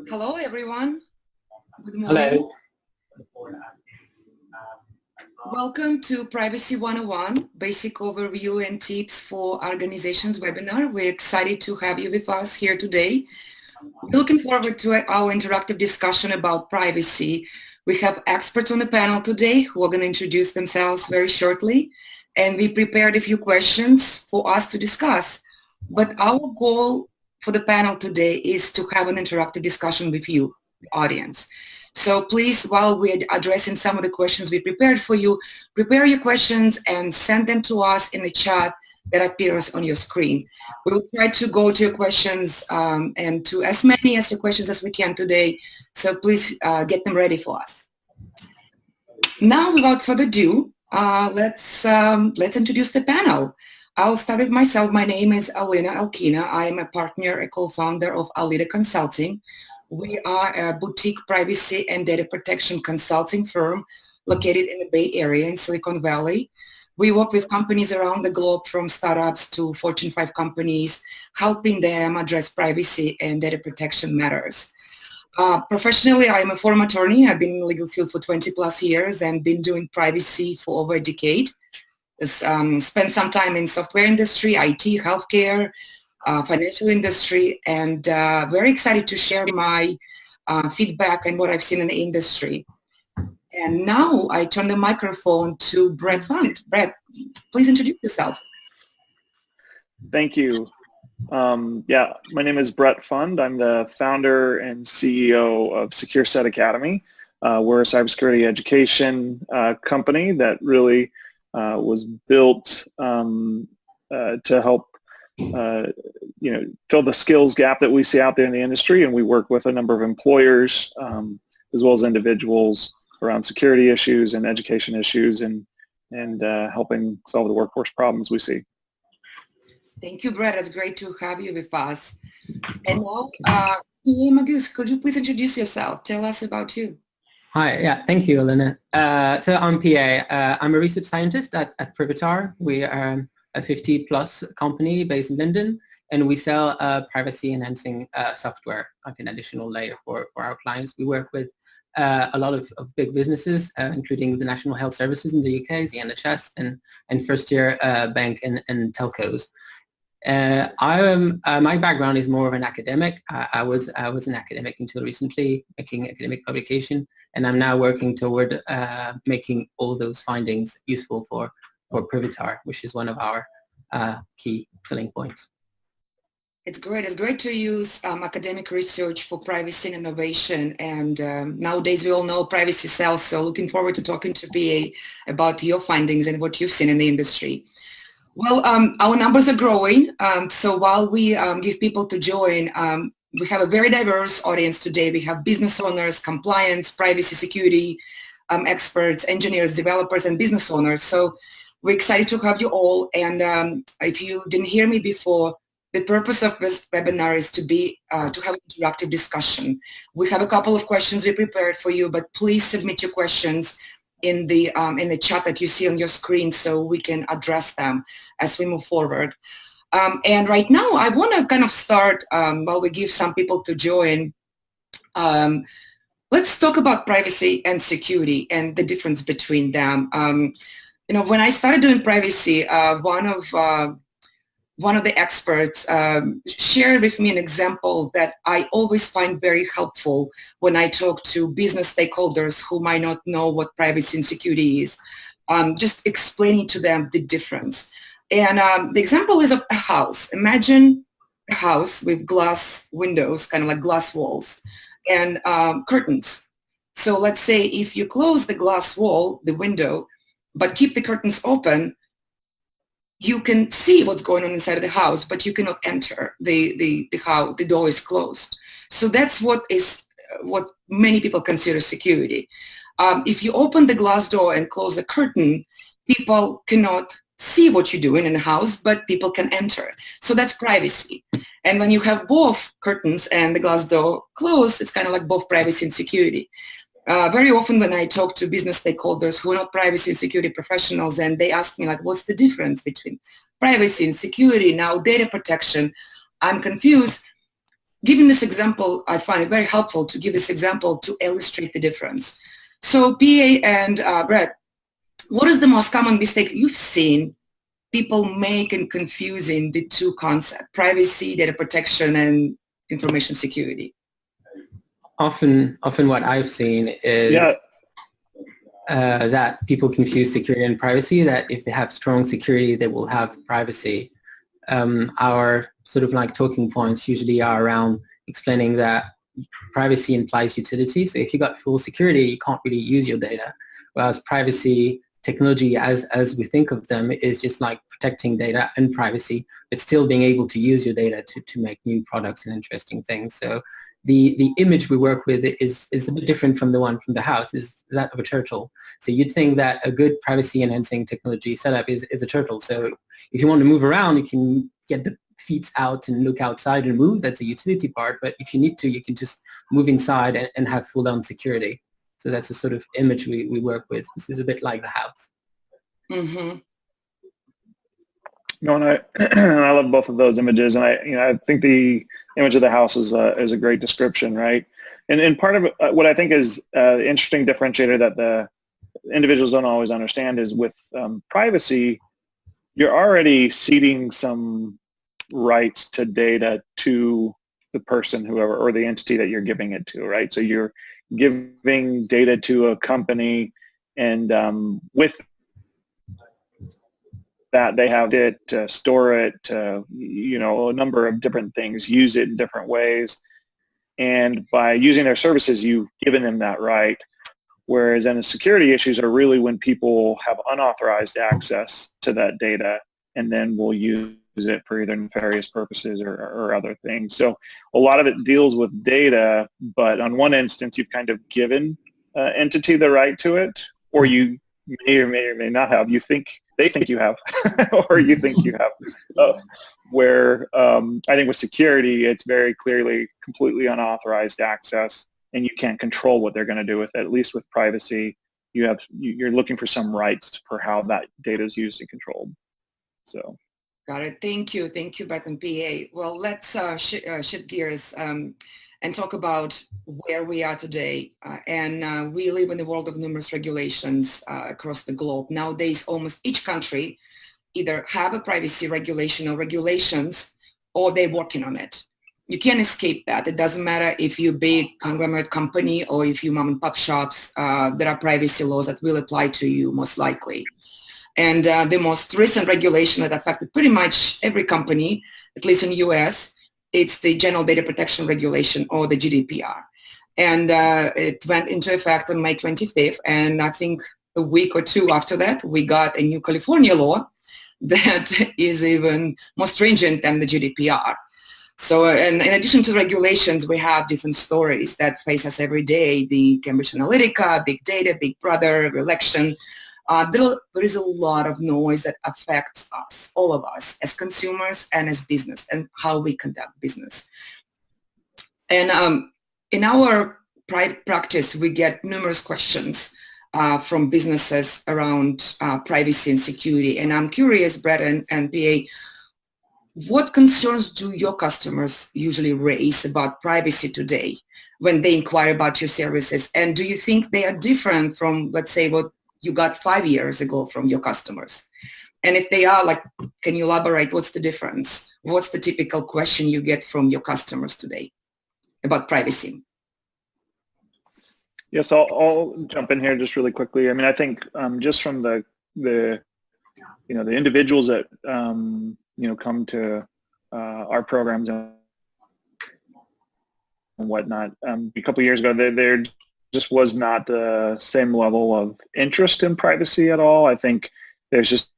Hello, everyone. Good morning. Hello. Welcome to Privacy 101, Basic Overview and Tips for Organizations webinar. We're excited to have you with us here today. We're looking forward to our interactive discussion about privacy. We have experts on the panel today who are going to introduce themselves very shortly, and we prepared a few questions for us to discuss. But our goal for the panel today is to have an interactive discussion with you, the audience. So please, while we're addressing some of the questions we prepared for you, prepare your questions and send them to us in the chat that appears on your screen. We will try to go to your questions and to as many as your questions as we can today. So please get them ready for us. Now, without further ado, let's introduce the panel. I'll start with myself. My name is Elena Elkina. I am a partner, a co-founder of Aleada Consulting. We are a boutique privacy and data protection consulting firm located in the Bay Area in Silicon Valley. We work with companies around the globe, from startups to Fortune 5 companies, helping them address privacy and data protection matters. Professionally, I'm a former attorney. I've been in the legal field for 20 plus years and been doing privacy for over a decade. Spent some time in software industry, IT, healthcare, financial industry, and very excited to share my feedback and what I've seen in the industry. And now I turn the microphone to Bret Fund. Bret, please introduce yourself. Thank you. My name is Bret Fund. I'm the founder and CEO of SecureSet Academy. We're a cybersecurity education company that really was built to help fill the skills gap that we see out there in the industry, and we work with a number of employers as well as individuals around security issues and education issues and helping solve the workforce problems we see. Thank you, Bret. It's great to have you with us. And now, Maugis, could you please introduce yourself? Tell us about you. Hi, thank you, Elena. So I'm Pierre. I'm a research scientist at Privitar. We are a 50-plus company based in London, and we sell privacy-enhancing software, like an additional layer for our clients. We work with a lot of big businesses, including the National Health Services in the UK, the NHS, and first-tier bank and telcos. My background is more of an academic. I was an academic until recently, making academic publication, and I'm now working toward making all those findings useful for Privitar, which is one of our key selling points. It's great. It's great to use academic research for privacy and innovation. And nowadays we all know privacy sells. So looking forward to talking to BA about your findings and what you've seen in the industry. Well, our numbers are growing. So while we give people to join, we have a very diverse audience today. We have business owners, compliance, privacy, security experts, engineers, developers, and business owners. So we're excited to have you all. And if you didn't hear me before, the purpose of this webinar is to have an interactive discussion. We have a couple of questions we prepared for you, but please submit your questions in the chat that you see on your screen so we can address them as we move forward. And right now, I want to kind of start, while we give some people to join, let's talk about privacy and security and the difference between them. When I started doing privacy, one of the experts shared with me an example that I always find very helpful when I talk to business stakeholders who might not know what privacy and security is, just explaining to them the difference. And the example is of a house. Imagine a house with glass windows, kind of like glass walls, and curtains. So let's say if you close the glass wall, the window, but keep the curtains open, you can see what's going on inside of the house, but you cannot enter. The door is closed. So that's what many people consider security. If you open the glass door and close the curtain, people cannot see what you're doing in the house, but people can enter. So that's privacy. And when you have both curtains and the glass door closed, it's kind of like both privacy and security. very often when I talk to business stakeholders who are not privacy and security professionals, and they ask me like, what's the difference between privacy and security, now data protection, I'm confused. Giving this example, I find it very helpful to give this example to illustrate the difference. So PA and Bret, what is the most common mistake you've seen people make in confusing the two concepts, privacy, data protection, and information security? Often what I've seen is that people confuse security and privacy, that if they have strong security, they will have privacy. Our sort of like talking points usually are around explaining that privacy implies utility. So if you got full security, you can't really use your data. Whereas privacy technology, as we think of them, is just like protecting data and privacy, but still being able to use your data to make new products and interesting things. So the image we work with is a bit different from the one from the house, is that of a turtle. So you'd think that a good privacy enhancing technology setup is a turtle. So if you want to move around, you can get the feet out and look outside and move. That's a utility part. But if you need to, you can just move inside and have full down security. So that's a sort of image we work with. This is a bit like the house. Mm-hmm. No, and I love both of those images, and I think the image of the house is a great description, right? And part of what I think is the interesting differentiator that the individuals don't always understand is with privacy, you're already ceding some rights to data to the person, whoever, or the entity that you're giving it to, right? So you're giving data to a company, and with that they have it, store it, a number of different things, use it in different ways. And by using their services, you've given them that right. Whereas then the security issues are really when people have unauthorized access to that data and then will use it for either nefarious purposes or other things. So a lot of it deals with data, but on one instance, you've kind of given entity the right to it, or you may or may not have. They think you have, or you think you have. Where I think with security, it's very clearly completely unauthorized access, and you can't control what they're going to do with it. At least with privacy, you're looking for some rights for how that data is used and controlled. So. Got it. Thank you, Bret and PA. Well, let's shift gears and talk about where we are today. We live in a world of numerous regulations across the globe. Nowadays, almost each country either have a privacy regulation or regulations, or they're working on it. You can't escape that. It doesn't matter if you're a big conglomerate company or if you're mom and pop shops, there are privacy laws that will apply to you most likely. And the most recent regulation that affected pretty much every company, at least in the US, it's the General Data Protection Regulation, or the GDPR. And it went into effect on May 25th. And I think a week or two after that, we got a new California law that is even more stringent than the GDPR. So and in addition to regulations, we have different stories that face us every day, the Cambridge Analytica, big data, big brother, election. There is a lot of noise that affects us, all of us, as consumers and as business, and how we conduct business. And in our practice, we get numerous questions from businesses around privacy and security. And I'm curious, Bret and PA, what concerns do your customers usually raise about privacy today when they inquire about your services? And do you think they are different from, let's say, what you got 5 years ago from your customers? And if they are, like, can you elaborate? What's the difference? What's the typical question you get from your customers today about privacy? Yes, I'll jump in here just really quickly. I mean, I think just from the individuals that come to our programs and whatnot, a couple of years ago, there just was not the same level of interest in privacy at all. I think there's just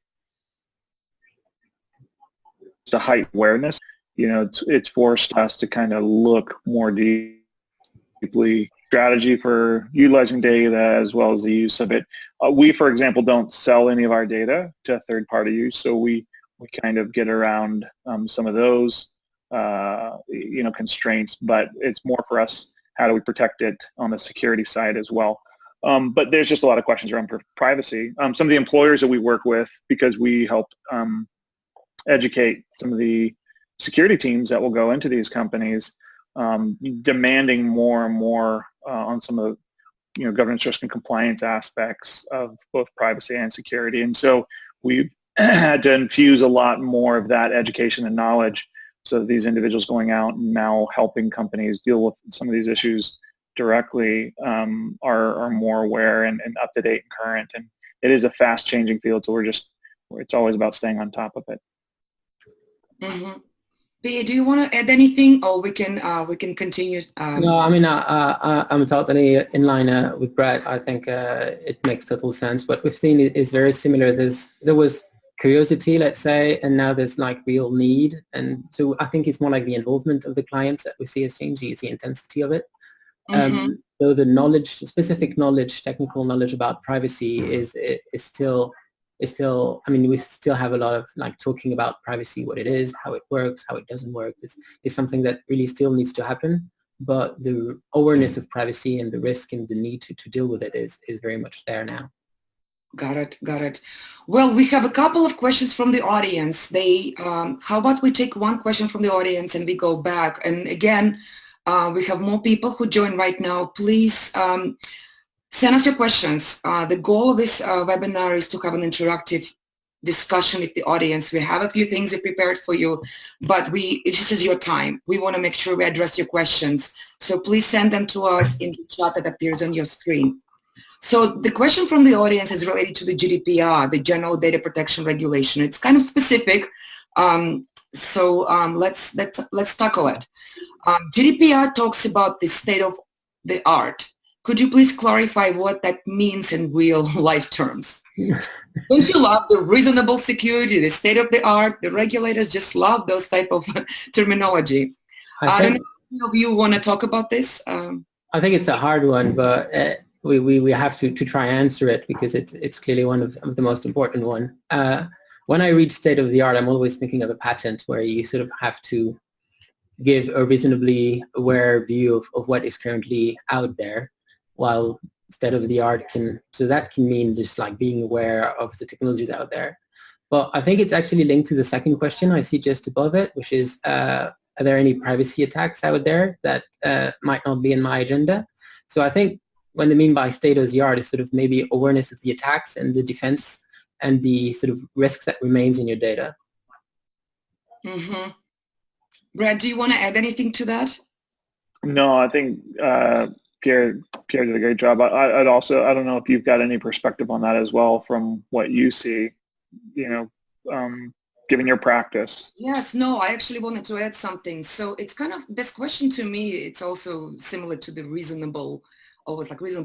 a heightened awareness. It's forced us to kind of look more deeply strategy for utilizing data as well as the use of it. We, for example, don't sell any of our data to third-party use, so we kind of get around some of those constraints. But it's more for us how do we protect it on the security side as well. But there's just a lot of questions around privacy. Some of the employers that we work with, because we help educate some of the security teams that will go into these companies, demanding more and more on some of the governance, risk, and compliance aspects of both privacy and security. And so we've had to infuse a lot more of that education and knowledge so that these individuals going out and now helping companies deal with some of these issues directly are more aware and up to date and current. And it is a fast changing field, so it's always about staying on top of it. Mm-hmm. Pierre, do you want to add anything, or we can continue? No, I mean, I'm totally in line with Bret. I think it makes total sense. What we've seen is very similar. There was curiosity, let's say, and now there's like real need. And so I think it's more like the involvement of the clients that we see has changed. It's the intensity of it. Though the knowledge, specific knowledge, technical knowledge about privacy is still, I mean, we still have a lot of like talking about privacy, what it is, how it works, how it doesn't work. This is something that really still needs to happen. But the awareness of privacy and the risk and the need to deal with it is very much there now. Got it. Well, we have a couple of questions from the audience. How about we take one question from the audience and we go back? And again, we have more people who join right now. Please send us your questions. The goal of this webinar is to have an interactive discussion with the audience. We have a few things we prepared for you, but this is your time. We want to make sure we address your questions. So please send them to us in the chat that appears on your screen. So the question from the audience is related to the GDPR, the General Data Protection Regulation. It's kind of specific, so let's tackle it. GDPR talks about the state of the art. Could you please clarify what that means in real life terms? Don't you love the reasonable security, the state of the art? The regulators just love those type of terminology. I don't know if any of you want to talk about this. I think it's a hard one, but we have to try and answer it because it's clearly one of the most important one. When I read state of the art, I'm always thinking of a patent where you sort of have to give a reasonably aware view of what is currently out there, while state of the art that can mean just like being aware of the technologies out there. But I think it's actually linked to the second question I see just above it, which is, are there any privacy attacks out there that might not be in my agenda? So I think what they mean by state of the art is sort of maybe awareness of the attacks and the defense and the sort of risks that remains in your data. Mm-hmm. Bret, do you want to add anything to that? No, I think Pierre did a great job. I'd also, I don't know if you've got any perspective on that as well from what you see, given your practice. Yes, no, I actually wanted to add something. So it's kind of, this question to me, it's also similar to the reasonable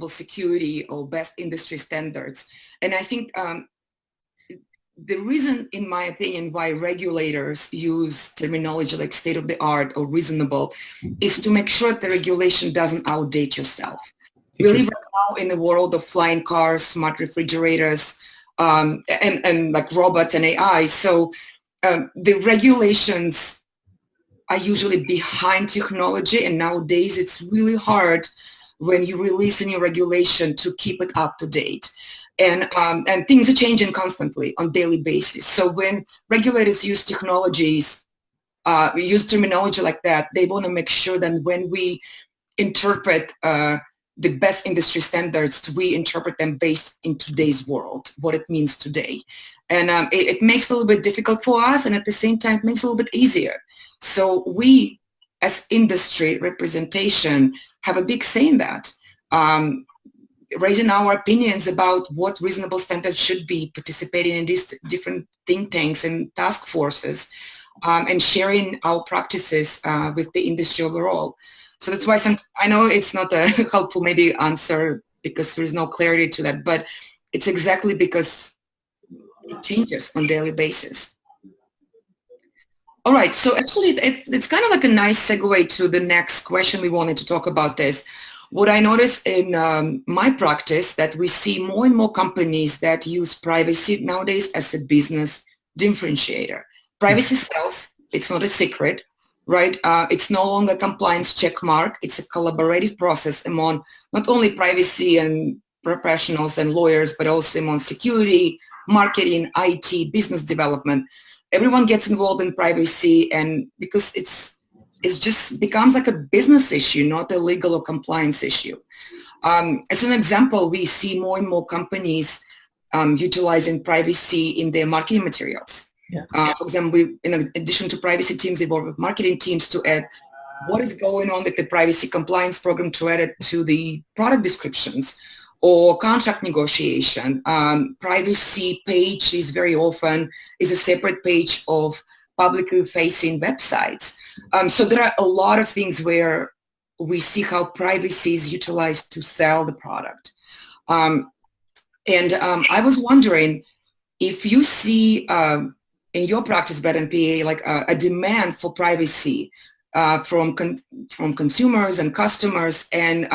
security or best industry standards. And I think the reason, in my opinion, why regulators use terminology like state of the art or reasonable is to make sure that the regulation doesn't outdate yourself. We live right now in a world of flying cars, smart refrigerators, and like robots and AI. So the regulations are usually behind technology, and nowadays it's really hard when you release a new regulation to keep it up to date. And things are changing constantly on a daily basis. So when regulators use terminology like that, they want to make sure that when we interpret the best industry standards, we interpret them based in today's world, what it means today. And it makes it a little bit difficult for us, and at the same time, it makes it a little bit easier. So we, as industry representation, have a big say in that. Raising our opinions about what reasonable standards should be, participating in these different think tanks and task forces, and sharing our practices with the industry overall. So that's why I know it's not a helpful maybe answer because there is no clarity to that, but it's exactly because it changes on a daily basis. All right, so actually it's kind of like a nice segue to the next question we wanted to talk about this. What I notice in my practice that we see more and more companies that use privacy nowadays as a business differentiator. Privacy sells, it's not a secret. right? It's no longer compliance check mark. It's a collaborative process among not only privacy and professionals and lawyers, but also among security, marketing, IT, business development. Everyone gets involved in privacy, and because it's just becomes like a business issue, not a legal or compliance issue. As an example, we see more and more companies utilizing privacy in their marketing materials. Yeah. For example, we, in addition to privacy teams, we work with marketing teams to add what is going on with the privacy compliance program, to add it to the product descriptions or contract negotiation. Privacy page is very often is a separate page of publicly facing websites. So there are a lot of things where we see how privacy is utilized to sell the product. I was wondering if you see in your practice, Bret and PA, like a demand for privacy from consumers and customers, and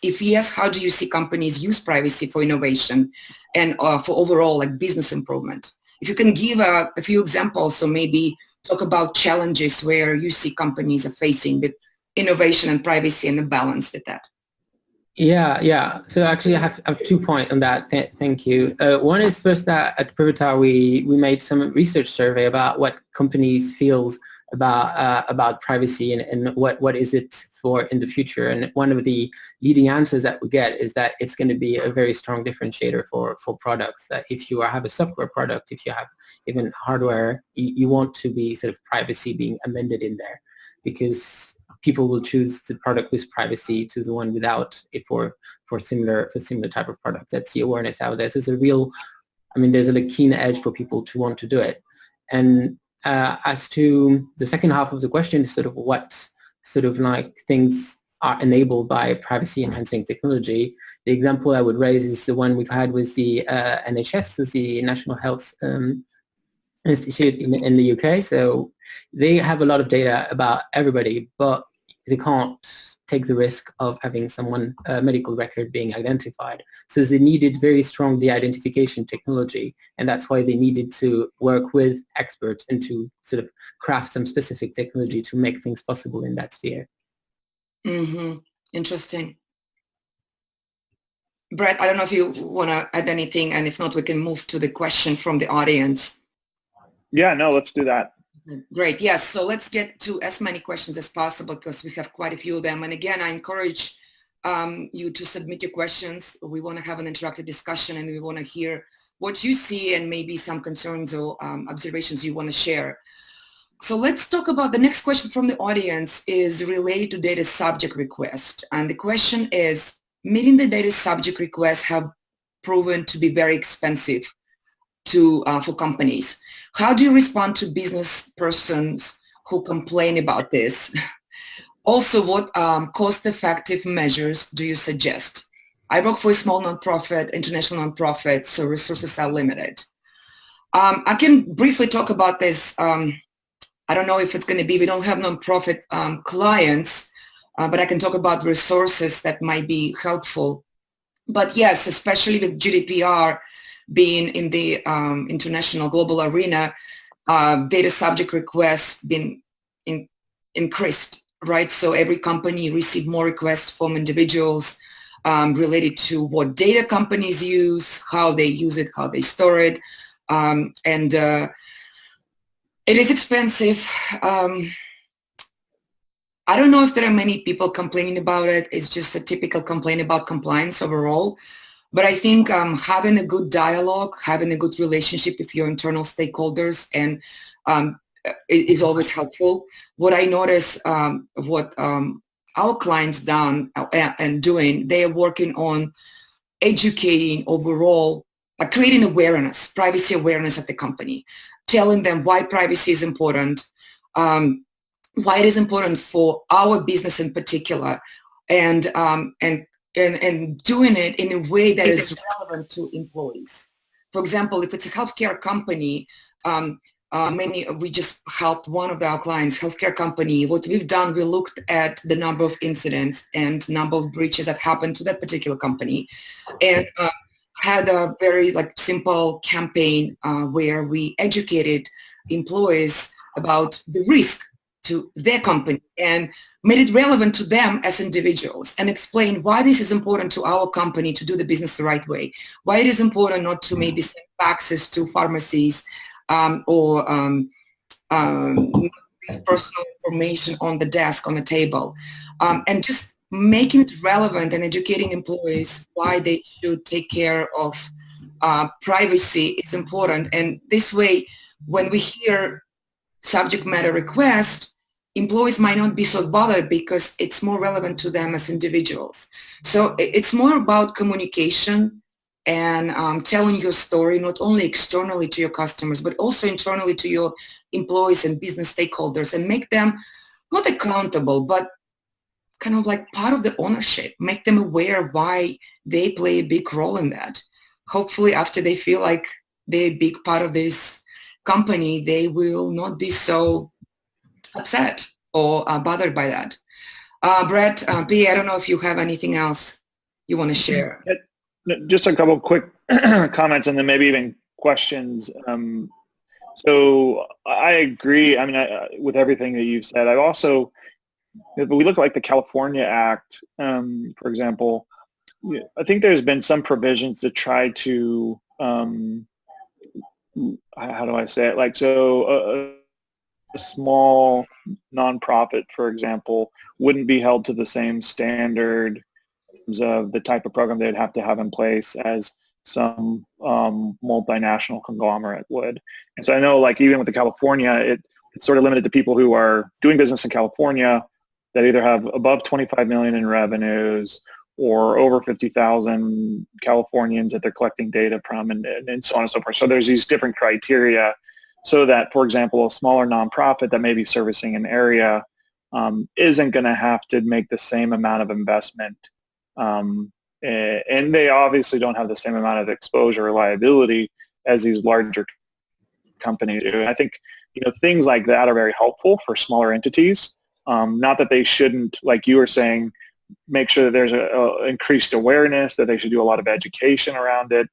if yes, how do you see companies use privacy for innovation and for overall like business improvement? If you can give a few examples, so maybe talk about challenges where you see companies are facing with innovation and privacy and the balance with that. Yeah. So actually I have 2 points on that. Thank you. One is first that at Privitar we made some research survey about what companies feels about privacy and what is it for in the future. And one of the leading answers that we get is that it's going to be a very strong differentiator for products. That if you have a software product, if you have even hardware, you want to be sort of privacy being amended in there, because people will choose the product with privacy to the one without it for similar type of product. That's the awareness out there. So there's a keen edge for people to want to do it. And as to the second half of the question, sort of what sort of like things are enabled by privacy enhancing technology, the example I would raise is the one we've had with the NHS, so the National Health Institute in the UK. So they have a lot of data about everybody, but they can't take the risk of having someone medical record being identified. So they needed very strong de-identification technology, and that's why they needed to work with experts and to sort of craft some specific technology to make things possible in that sphere. Mm-hmm. Interesting. Bret, I don't know if you want to add anything, and if not, we can move to the question from the audience. Yeah, no, let's do that. Great. Yes. So let's get to as many questions as possible because we have quite a few of them. And again, I encourage you to submit your questions. We want to have an interactive discussion, and we want to hear what you see and maybe some concerns or observations you want to share. So let's talk about the next question from the audience is related to data subject request. And the question is, meeting the data subject requests have proven to be very expensive for companies. How do you respond to business persons who complain about this? Also, what cost-effective measures do you suggest? I work for a small nonprofit, international nonprofit, so resources are limited. I can briefly talk about this. I don't know if it's going to be, we don't have nonprofit clients, but I can talk about resources that might be helpful. But yes, especially with GDPR, being in the international global arena, data subject requests been increased, right? So every company received more requests from individuals related to what data companies use, how they use it, how they store it. It is expensive. I don't know if there are many people complaining about it. It's just a typical complaint about compliance overall. But I think having a good dialogue, having a good relationship with your internal stakeholders and is always helpful. What I notice, what our clients done and doing, they are working on educating overall, creating awareness, privacy awareness at the company, telling them why privacy is important, why it is important for our business in particular, and doing it in a way that is relevant to employees. For example, if it's a healthcare company, we just helped one of our clients, healthcare company. What we've done, we looked at the number of incidents and number of breaches that happened to that particular company, and had a very simple campaign where we educated employees about the risk to their company and made it relevant to them as individuals and explained why this is important to our company to do the business the right way, why it is important not to maybe send faxes to pharmacies or personal information on the desk, on the table, and just making it relevant and educating employees why they should take care of privacy is important. And this way, when we hear subject matter request, employees might not be so bothered because it's more relevant to them as individuals. So it's more about communication and telling your story, not only externally to your customers, but also internally to your employees and business stakeholders, and make them not accountable, but kind of like part of the ownership, make them aware why they play a big role in that. Hopefully after they feel like they're a big part of this company, they will not be so upset or bothered by that. Bret, B, I don't know if you have anything else you want to share. Just a couple of quick comments and then maybe even questions. So I agree, I mean, with everything that you've said. I also, if we look like the California Act, for example, I think there's been some provisions to try to, how do I say it? Like, so a small nonprofit, for example, wouldn't be held to the same standard of the type of program they'd have to have in place as some multinational conglomerate would. And so I know, like, even with the California, it's sort of limited to people who are doing business in California that either have above 25 million in revenues or over 50,000 Californians that they're collecting data from, and so on and so forth. So there's these different criteria so that, for example, a smaller nonprofit that may be servicing an area isn't going to have to make the same amount of investment. And they obviously don't have the same amount of exposure or liability as these larger companies do. And I think, things like that are very helpful for smaller entities. Not that they shouldn't, like you were saying, make sure that there's a increased awareness, that they should do a lot of education around it.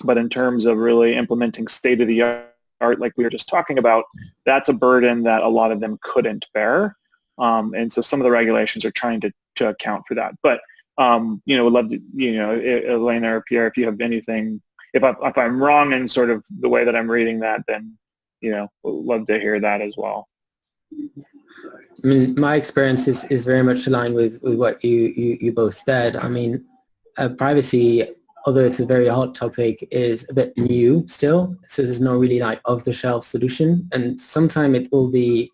But in terms of really implementing state-of-the-art, like we were just talking about, that's a burden that a lot of them couldn't bear. And so some of the regulations are trying to account for that. But would love to, Elena or Pierre, if you have anything, if I'm wrong in sort of the way that I'm reading that, then, would love to hear that as well. I mean, my experience is very much aligned with what you both said. I mean, privacy, although it's a very hot topic, is a bit new still. So there's no really like off-the-shelf solution. And sometimes it will be,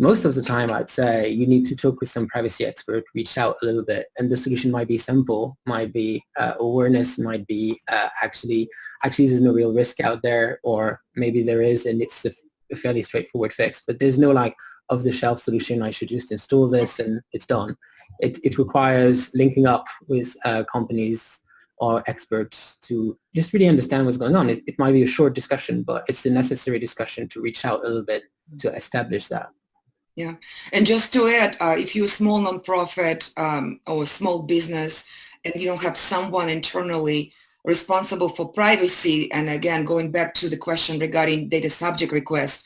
most of the time, I'd say you need to talk with some privacy expert, reach out a little bit, and the solution might be simple, might be awareness, might be actually there's no real risk out there, or maybe there is and it's a fairly straightforward fix, but there's no like off-the-shelf solution, I should just install this and it's done. It requires linking up with companies or experts to just really understand what's going on. It might be a short discussion, but it's the necessary discussion to reach out a little bit to establish that. Yeah, and just to add, if you're a small nonprofit or a small business and you don't have someone internally responsible for privacy, and again, going back to the question regarding data subject requests,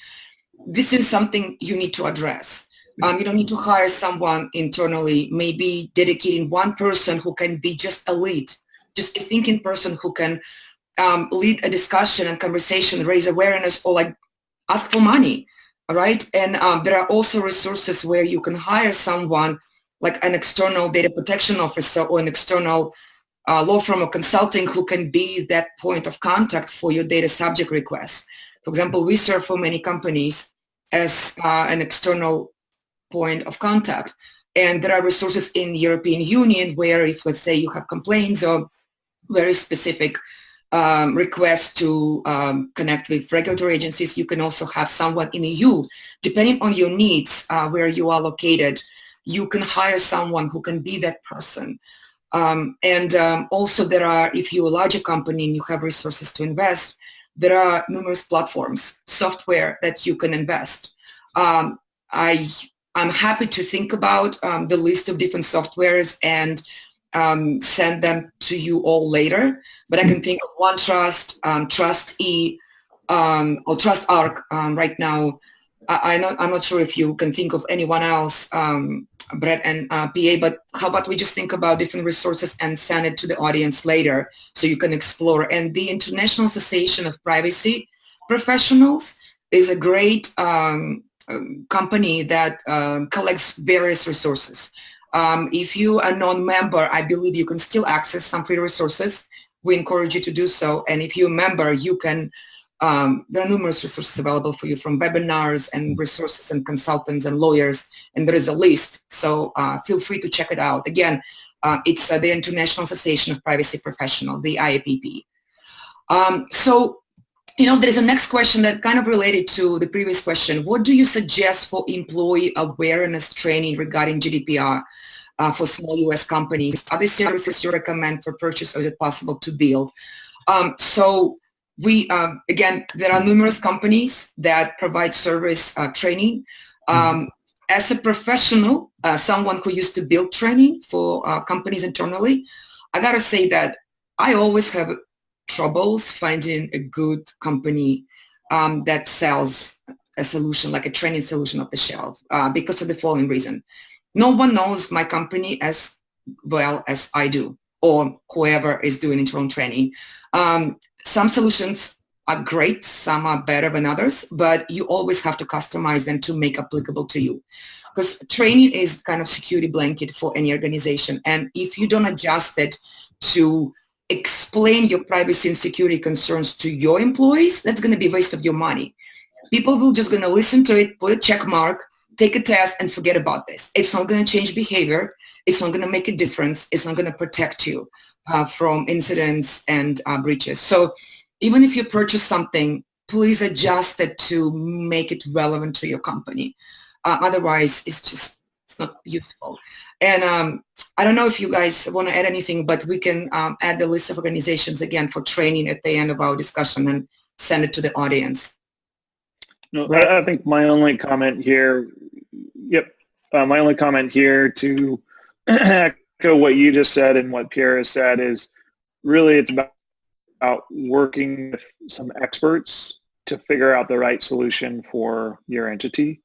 this is something you need to address. You don't need to hire someone internally, maybe dedicating one person who can be just a lead, just a thinking person who can lead a discussion and conversation, raise awareness, or like ask for money. All right. And there are also resources where you can hire someone like an external data protection officer or an external law firm or consulting who can be that point of contact for your data subject requests. For example, we serve for many companies as an external point of contact. And there are resources in the European Union where if, let's say, you have complaints or very specific requests to connect with regulatory agencies, you can also have someone in the EU. Depending on your needs, where you are located, you can hire someone who can be that person. Also there are, if you're a larger company and you have resources to invest, there are numerous platforms, software that you can invest. I'm happy to think about the list of different softwares and send them to you all later, but I can think of OneTrust, TrustE, or TrustArc right now. I'm not sure if you can think of anyone else, Bret and PA, but how about we just think about different resources and send it to the audience later so you can explore. And the International Association of Privacy Professionals is a great company that collects various resources. If you are a non-member, I believe you can still access some free resources. We encourage you to do so. And if you're a member, you can there are numerous resources available for you, from webinars and resources and consultants and lawyers, and there is a list. So feel free to check it out. Again, it's the International Association of Privacy Professionals, the IAPP. So, there's a next question that kind of related to the previous question. What do you suggest for employee awareness training regarding GDPR for small U.S. companies? Are there services you recommend for purchase, or is it possible to build? We, again, there are numerous companies that provide service training. As a professional, someone who used to build training for companies internally, I gotta say that I always have troubles finding a good company that sells a solution, like a training solution off the shelf, because of the following reason. No one knows my company as well as I do, or whoever is doing internal training. Some solutions are great, some are better than others, but you always have to customize them to make applicable to you. Because training is kind of security blanket for any organization. And if you don't adjust it to explain your privacy and security concerns to your employees, that's going to be a waste of your money. People will just going to listen to it, put a check mark, take a test, and forget about this. It's not going to change behavior. It's not going to make a difference. It's not going to protect you from incidents and breaches. So even if you purchase something, please adjust it to make it relevant to your company. Otherwise, it's not useful. And I don't know if you guys want to add anything, but we can add the list of organizations again for training at the end of our discussion and send it to the audience. No, I think my only comment here, my only comment here to echo what you just said and what Pierre has said is really it's about working with some experts to figure out the right solution for your entity.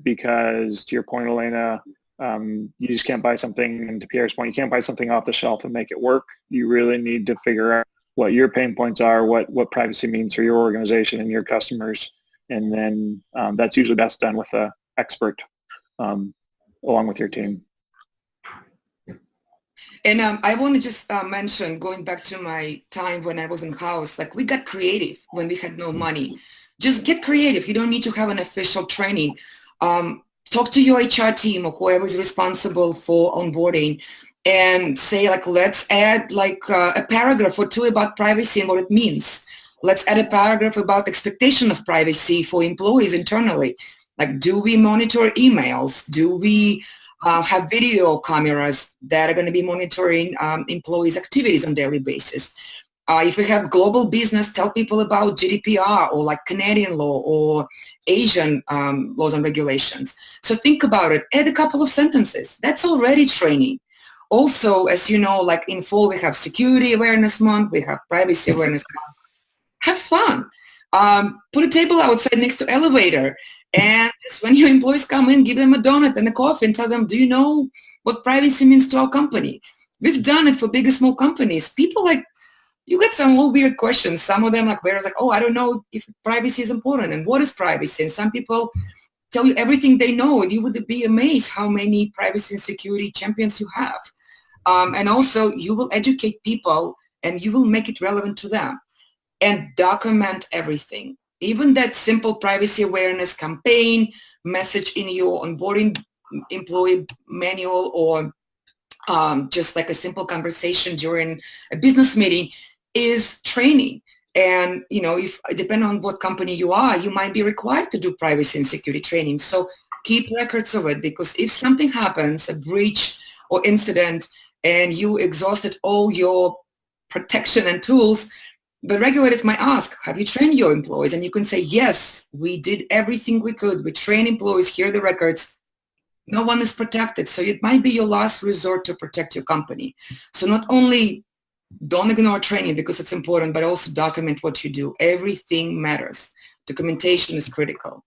Because to your point, Elena, you just can't buy something, and to Pierre's point, you can't buy something off the shelf and make it work. You really need to figure out what your pain points are, what privacy means for your organization and your customers. And then that's usually best done with an expert along with your team. And I want to just mention, going back to my time when I was in house, like we got creative when we had no money. Just get creative. You don't need to have an official training. Talk to your HR team or whoever is responsible for onboarding and say, like, let's add like a paragraph or two about privacy and what it means. Let's add a paragraph about expectation of privacy for employees internally. Like, do we monitor emails? Do we have video cameras that are going to be monitoring employees' activities on a daily basis? If we have global business, tell people about GDPR or like Canadian law or Asian laws and regulations. So think about it. Add a couple of sentences. That's already training. Also, as you know, like in fall, we have Security Awareness Month. We have Privacy Awareness Month. Have fun. Put a table outside next to elevator. And when your employees come in, give them a donut and a coffee and tell them, do you know what privacy means to our company? We've done it for big and small companies. People like, you get some little weird questions. Some of them like, where it's like, oh, I don't know if privacy is important and what is privacy? And some people tell you everything they know, and you would be amazed how many privacy and security champions you have. And also you will educate people and you will make it relevant to them, and document everything. Even that simple privacy awareness campaign, message in your onboarding employee manual, or just like a simple conversation during a business meeting is training. And, you know, if depending on what company you are, you might be required to do privacy and security training. So keep records of it, because if something happens, a breach or incident, and you exhausted all your protection and tools, the regulators might ask, have you trained your employees? And you can say, yes, we did everything we could. We train employees, here are the records. No one is protected. So it might be your last resort to protect your company. So not only don't ignore training because it's important, but also document what you do. Everything matters. Documentation is critical.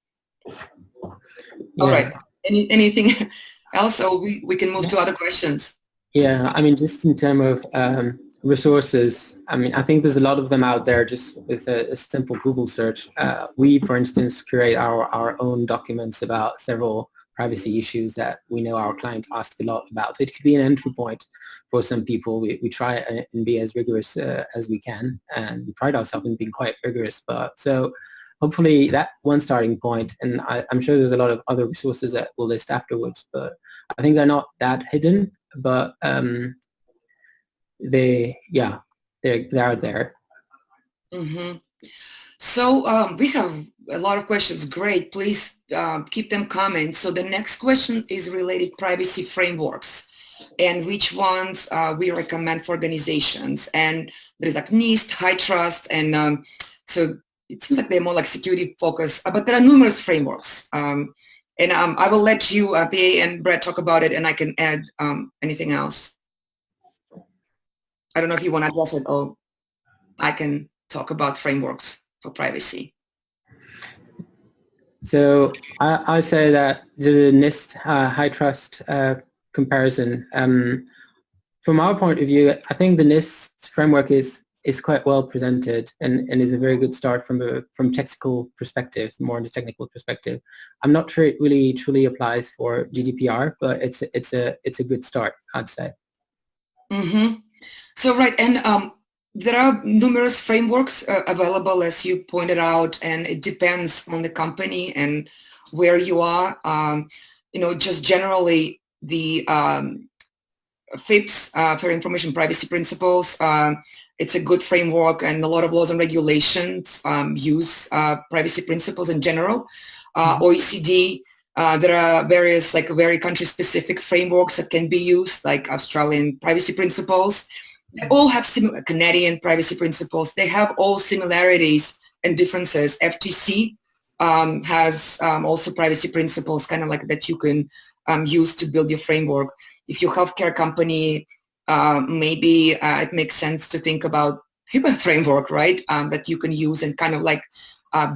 All right. Anything else, or we can move to other questions? Yeah, I mean, just in terms of resources, I mean, I think there's a lot of them out there just with a simple Google search. We, for instance, curate our own documents about several privacy issues that we know our clients ask a lot about. So it could be an entry point for some people. We try and be as rigorous as we can, and we pride ourselves in being quite rigorous. But so hopefully that one starting point, and I'm sure there's a lot of other resources that we'll list afterwards, but I think they're not that hidden, but they're out there. Mm-hmm. So we have a lot of questions. Great. Please keep them coming. So the next question is related privacy frameworks and which ones we recommend for organizations. And there's like NIST, HITRUST, and so it seems like they're more like security focused, but there are numerous frameworks. And I will let you, PA and Bret, talk about it, and I can add anything else. I don't know if you want to address it, or I can talk about frameworks for privacy. So I say that the NIST HITRUST comparison, from our point of view, I think the NIST framework is quite well presented and is a very good start from technical perspective, more in the technical perspective. I'm not sure it really truly applies for GDPR, but it's a good start, I'd say. Mm-hmm. So right, and there are numerous frameworks available, as you pointed out, and it depends on the company and where you are. Just generally the FIPS, Fair Information Privacy Principles, it's a good framework, and a lot of laws and regulations use privacy principles in general. OECD, there are various very country-specific frameworks that can be used, like Australian privacy principles. They all have similar Canadian privacy principles. They have all similarities and differences. FTC has also privacy principles, kind of like that you can use to build your framework. If you're a healthcare company, maybe it makes sense to think about HIPAA framework, right? That you can use and kind of like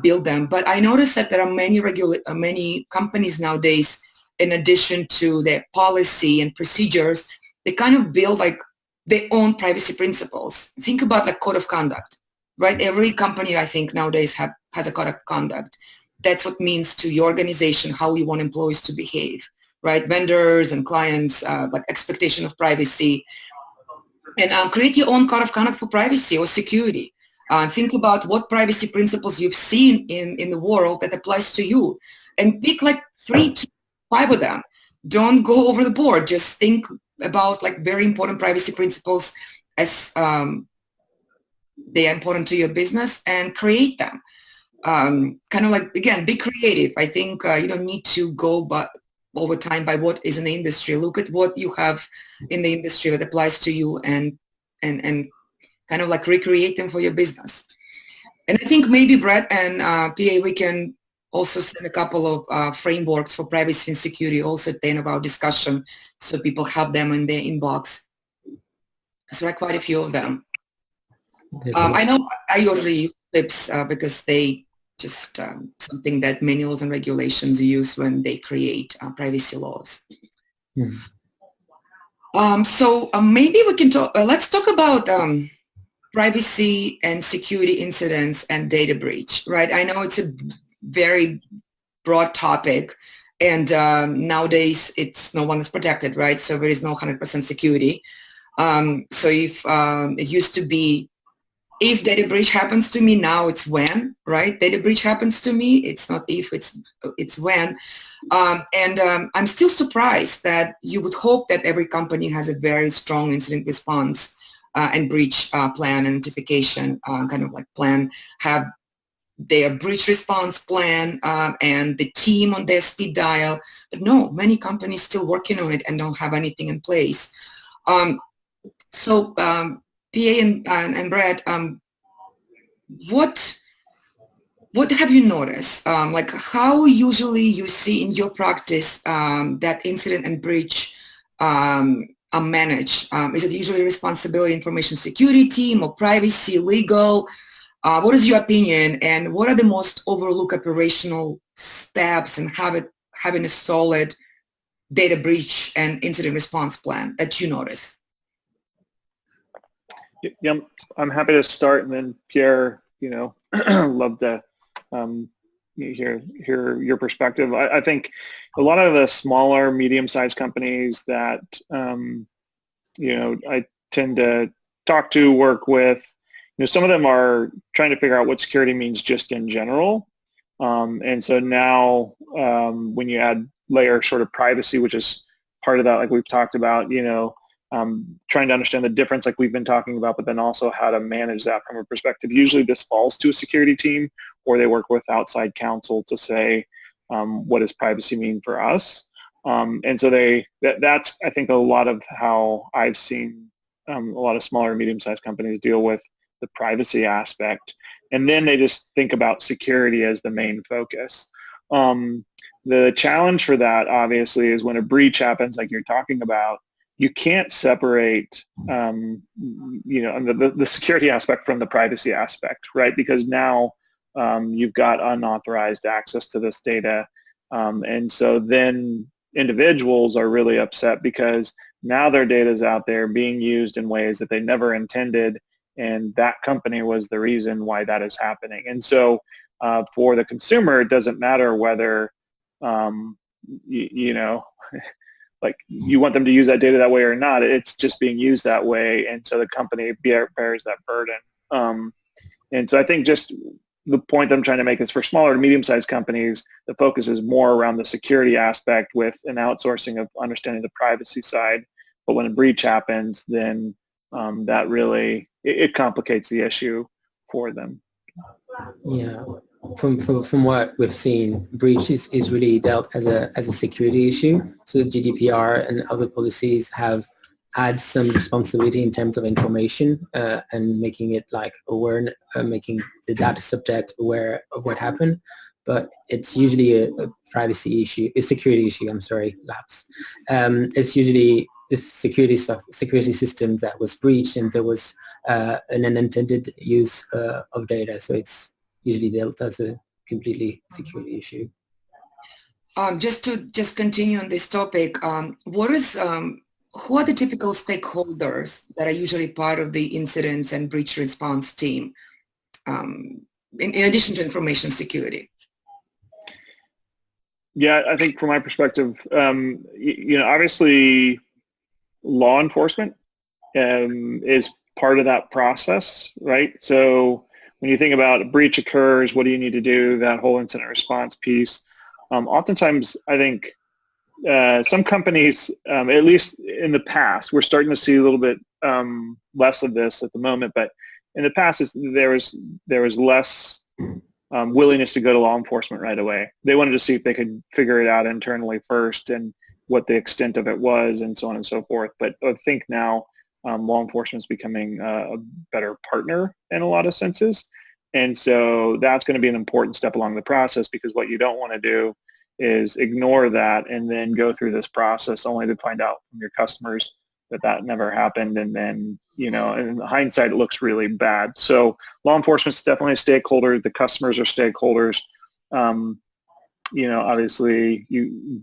build them. But I noticed that there are many companies nowadays, in addition to their policy and procedures, they kind of build like their own privacy principles. Think about like code of conduct, right? Every company, I think, nowadays has a code of conduct. That's what means to your organization, how you want employees to behave, right? Vendors and clients, like expectation of privacy. And create your own code of conduct for privacy or security. Think about what privacy principles you've seen in the world that applies to you, and pick like 3 to 5 of them. Don't go over the board. Just think about like very important privacy principles as they are important to your business, and create them. Kind of like, again, be creative. I think you don't need to go over time by what is in the industry. Look at what you have in the industry that applies to you, and kind of like recreate them for your business. And I think maybe Bret and PA, we can also send a couple of frameworks for privacy and security also at the end of our discussion, so people have them in their inbox. So there are quite a few of them. I know I usually use FIPS because they just something that many laws and regulations use when they create privacy laws. So maybe we can talk, let's talk about privacy and security incidents and data breach, right? I know it's a very broad topic, and nowadays no one is protected, right? So there is no 100% security. So if it used to be, if data breach happens to me, now it's when, right? Data breach happens to me, it's not if, it's when. I'm still surprised that you would hope that every company has a very strong incident response and breach plan and notification kind of like plan, have their breach response plan and the team on their speed dial. But no, many companies still working on it and don't have anything in place. PA and Bret, what have you noticed? Like how usually you see in your practice that incident and breach are managed? Is it usually responsibility information security team or privacy, legal? What is your opinion, and what are the most overlooked operational steps and having a solid data breach and incident response plan that you notice? Yeah, I'm happy to start, and then Pierre, love to hear your perspective. I think a lot of the smaller, medium-sized companies that I tend to talk to, work with, some of them are trying to figure out what security means just in general. And so now when you add layer sort of privacy, which is part of that, like we've talked about, trying to understand the difference like we've been talking about, but then also how to manage that from a perspective. Usually this falls to a security team, or they work with outside counsel to say, what does privacy mean for us? And so that's, I think, a lot of how I've seen a lot of smaller, medium-sized companies deal with the privacy aspect. And then they just think about security as the main focus. The challenge for that, obviously, is when a breach happens, like you're talking about, you can't separate, the security aspect from the privacy aspect, right? Because now you've got unauthorized access to this data. And so then individuals are really upset because now their data is out there being used in ways that they never intended, and that company was the reason why that is happening. And so for the consumer, it doesn't matter whether, like you want them to use that data that way or not. It's just being used that way, and so the company bears that burden. And so I think just the point I'm trying to make is for smaller to medium-sized companies, the focus is more around the security aspect with an outsourcing of understanding the privacy side. But when a breach happens, then that really, it complicates the issue for them. Yeah, from what we've seen, breach is really dealt as a security issue. So GDPR and other policies have had some responsibility in terms of information and making it like aware, making the data subject aware of what happened. But it's usually a privacy issue, a security issue. I'm sorry, lapse. It's usually this security system that was breached, and there was an unintended use of data. So it's usually dealt as a completely security issue. Just to continue on this topic, who are the typical stakeholders that are usually part of the incidents and breach response team, in addition to information security? Yeah, I think from my perspective, obviously law enforcement is part of that process, right? So when you think about a breach occurs, what do you need to do, that whole incident response piece. Oftentimes, I think some companies, at least in the past, we're starting to see a little bit less of this at the moment, but in the past, there was less willingness to go to law enforcement right away. They wanted to see if they could figure it out internally first and what the extent of it was and so on and so forth. But I think now law enforcement is becoming a better partner in a lot of senses. And so that's going to be an important step along the process, because what you don't want to do is ignore that and then go through this process only to find out from your customers that never happened. And then, in hindsight, it looks really bad. So law enforcement is definitely a stakeholder. The customers are stakeholders. Obviously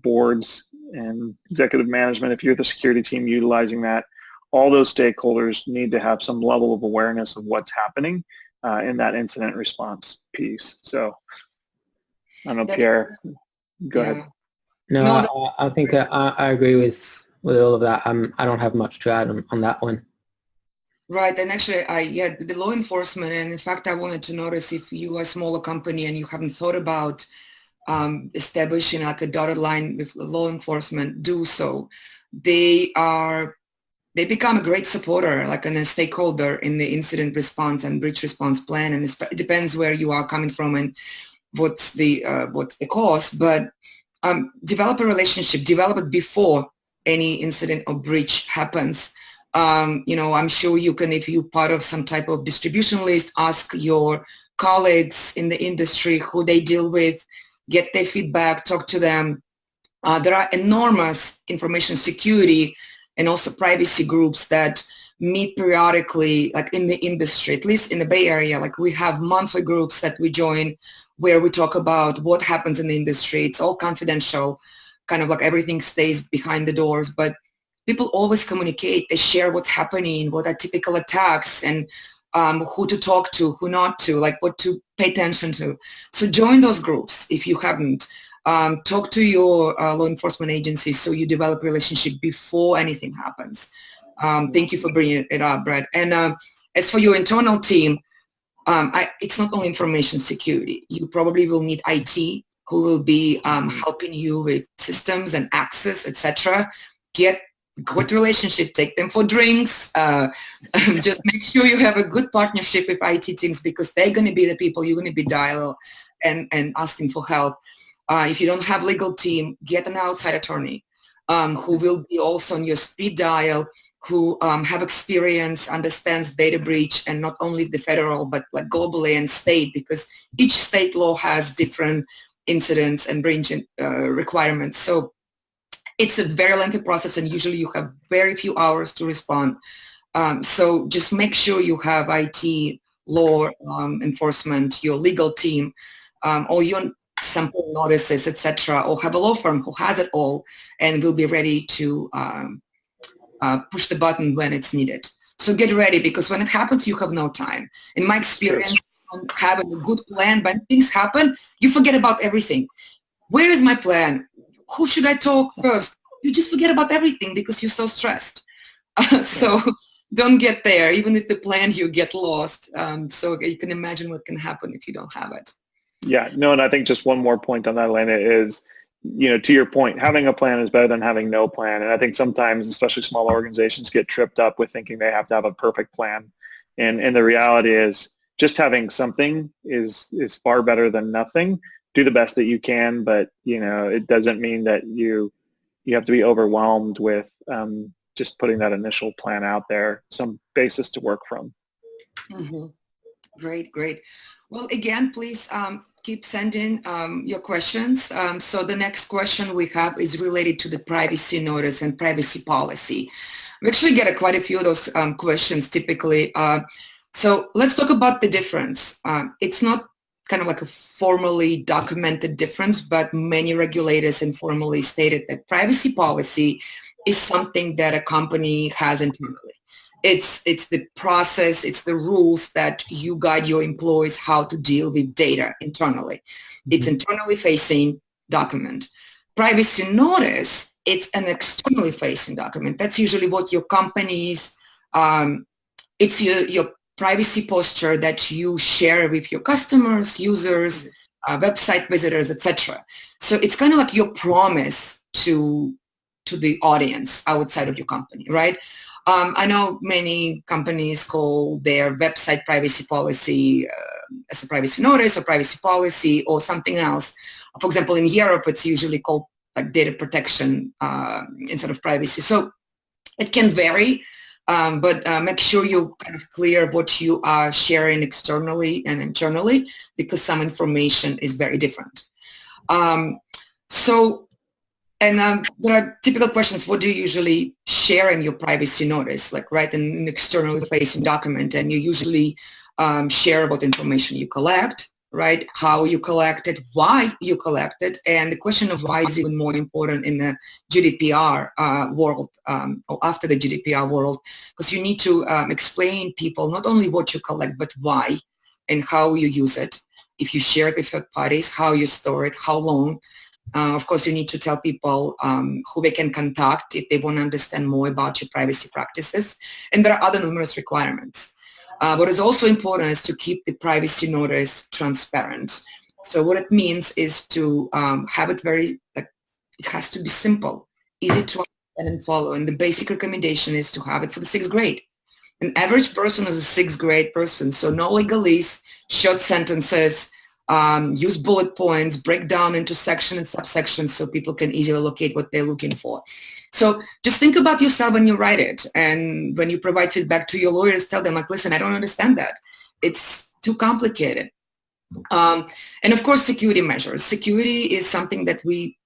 boards and executive management, if you're the security team utilizing that, all those stakeholders need to have some level of awareness of what's happening in that incident response piece. So I don't know, Pierre, go ahead. No, I think I agree with all of that. I don't have much to add on that one. Right, and actually, the law enforcement, and in fact, I wanted to notice if you are a smaller company and you haven't thought about establishing like a dotted line with law enforcement, do so. They become a great supporter, like a stakeholder in the incident response and breach response plan, and it depends where you are coming from and what's the cause, but develop a relationship, develop it before any incident or breach happens. I'm sure you can, if you're part of some type of distribution list, ask your colleagues in the industry who they deal with, get their feedback, talk to them. There are enormous information security and also privacy groups that meet periodically, like in the industry, at least in the Bay Area. Like we have monthly groups that we join where we talk about what happens in the industry. It's all confidential, kind of like everything stays behind the doors, but people always communicate. They share what's happening, what are typical attacks, and who to talk to, who not to, like what to pay attention to. So join those groups if you haven't. Talk to your law enforcement agency so you develop a relationship before anything happens. Thank you for bringing it up, Bret. And as for your internal team, it's not only information security. You probably will need IT who will be helping you with systems and access, etc. Get good relationship, take them for drinks, just make sure you have a good partnership with IT teams because they're going to be the people you're going to be dialing and asking for help. If you don't have legal team, get an outside attorney who will be also on your speed dial, who have experience, understands data breach, and not only the federal, but like globally and state, because each state law has different incidents and breach requirements. So it's a very lengthy process, and usually you have very few hours to respond. So just make sure you have IT, law enforcement, your legal team, all your sample notices, etc., or have a law firm who has it all and will be ready to push the button when it's needed. So get ready, because when it happens, you have no time. In my experience, having a good plan, when things happen, you forget about everything. Where is my plan? Who should I talk first? You just forget about everything because you're so stressed. So don't get there. Even if the plan, you get lost. So you can imagine what can happen if you don't have it. Yeah, no, and I think just one more point on that, Elena, is, to your point, having a plan is better than having no plan. And I think sometimes, especially small organizations, get tripped up with thinking they have to have a perfect plan. And the reality is just having something is far better than nothing. Do the best that you can, but it doesn't mean that you have to be overwhelmed with just putting that initial plan out there, some basis to work from. Mm-hmm. Great. Well, again, please keep sending your questions. So the next question we have is related to the privacy notice and privacy policy. We actually get quite a few of those questions typically. So let's talk about the difference. It's not kind of like a formally documented difference, but many regulators informally stated that privacy policy is something that a company has internally. It's the process, it's the rules that you guide your employees how to deal with data internally. It's internally facing document. Privacy notice, it's an externally facing document. That's usually what your company's, it's your privacy posture that you share with your customers, users, website visitors, etc. So it's kind of like your promise to the audience outside of your company, right? I know many companies call their website privacy policy as a privacy notice or privacy policy or something else. For example, in Europe, it's usually called like data protection instead of privacy. So it can vary. But make sure you're kind of clear what you are sharing externally and internally, because some information is very different. There are typical questions. What do you usually share in your privacy notice, like right in an externally facing document? And you usually share about information you collect, right? How you collect it, why you collect it. And the question of why is even more important in the GDPR world or after the GDPR world, because you need to explain people not only what you collect, but why and how you use it. If you share it with third parties, how you store it, how long. Of course, you need to tell people who they can contact if they want to understand more about your privacy practices. And there are other numerous requirements. What is also important is to keep the privacy notice transparent. So what it means is to have it it has to be simple, easy to understand and follow. And the basic recommendation is to have it for the 6th grade. An average person is a 6th grade person, so no legalese, short sentences, use bullet points, break down into sections and subsections so people can easily locate what they're looking for. So just think about yourself when you write it. And when you provide feedback to your lawyers, tell them like, listen, I don't understand that. It's too complicated. And of course, security measures. Security is something that we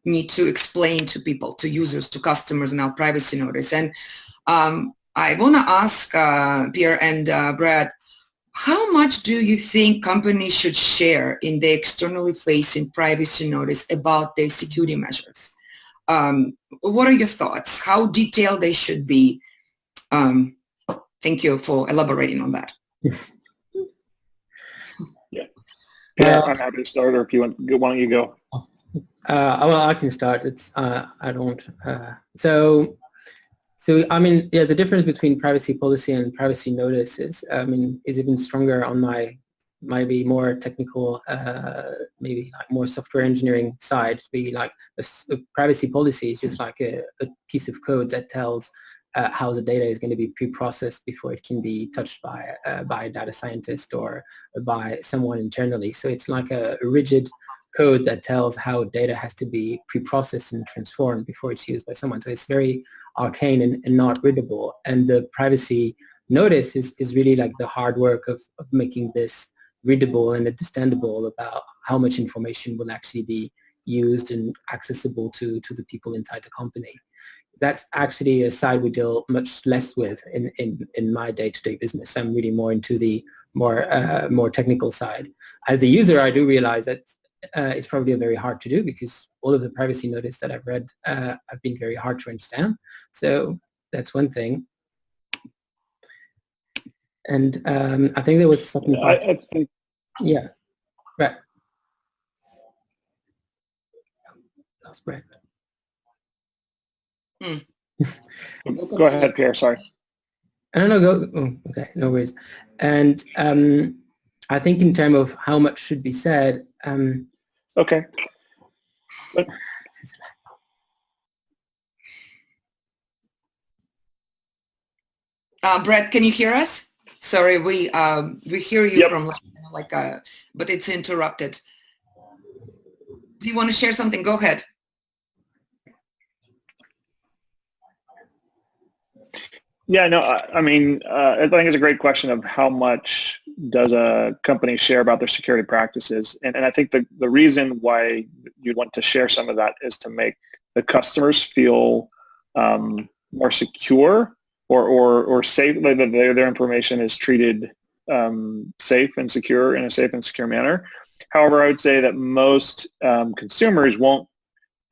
need to explain to people, to users, to customers in our privacy notice. And I want to ask Pierre and Brad, how much do you think companies should share in the externally facing privacy notice about their security measures? What are your thoughts? How detailed they should be? Thank you for elaborating on that. Yeah, I'm happy to start, or if you want, why don't you go? Well, I can start. It's I don't. So I mean, yeah, the difference between privacy policy and privacy notice is, I mean, is even stronger on my maybe more technical, maybe like more software engineering side. Be like a privacy policy is just like a piece of code that tells how the data is going to be pre-processed before it can be touched by a data scientist or by someone internally. So it's like a rigid code that tells how data has to be pre-processed and transformed before it's used by someone. So it's very arcane and not readable. And the privacy notice is really like the hard work of making this readable and understandable about how much information will actually be used and accessible to the people inside the company. That's actually a side we deal much less with in my day-to-day business. I'm really more into the more technical side. As a user, I do realize that it's probably very hard to do because all of the privacy notice that I've read have been very hard to understand. So that's one thing. And I think there was something. I think. Yeah, right. Lost Bret. Go ahead, Pierre. Sorry. No, go. Oh, okay, no worries. And I think in terms of how much should be said. Okay. But, Bret, can you hear us? Sorry, we hear you yep. from like but it's interrupted. Do you want to share something? Go ahead. Yeah, no, I mean, I think it's a great question of how much does a company share about their security practices. And I think the reason why you'd want to share some of that is to make the customers feel more secure or safe, that their information is treated safe and secure in a safe and secure manner. However, I would say that most consumers won't